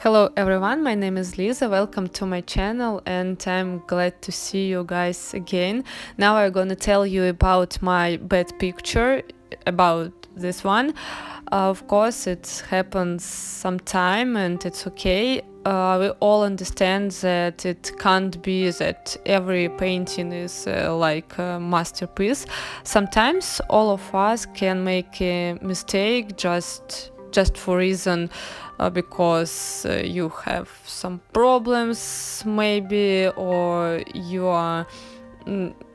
Hello everyone, my name is Lisa, welcome to my channel and I'm glad to see you guys again. Now I'm gonna tell you about my bad picture, about this one. Of course it happens sometime and it's okay. We all understand that it can't be that every painting is like a masterpiece. Sometimes all of us can make a mistake just for reason because you have some problems maybe, or you are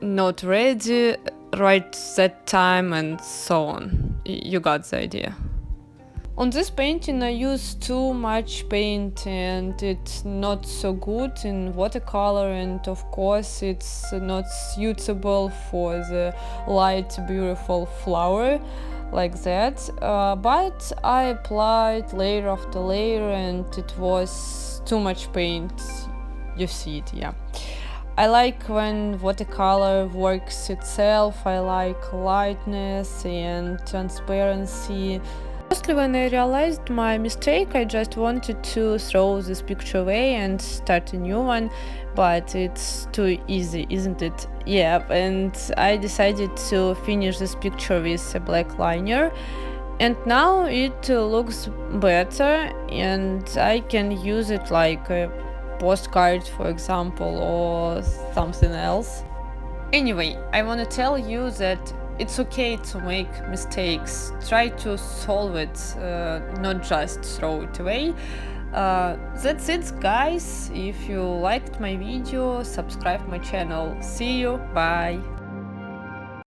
not ready right that time and so on. You got the idea. On this painting I use too much paint and it's not so good in watercolor, and of course it's not suitable for the light beautiful flower like that, but I applied layer after layer and it was too much paint. You see it, yeah. I like when watercolor works itself. I like lightness and transparency. Mostly when I realized my mistake, I just wanted to throw this picture away and start a new one, but it's too easy, isn't it? Yeah, and I decided to finish this picture with a black liner, and now it looks better and I can use it like a postcard, for example, or something else. Anyway, I want to tell you that it's okay to make mistakes. Try to solve it, not just throw it away. That's it, guys. If you liked my video, subscribe my channel. See you, bye.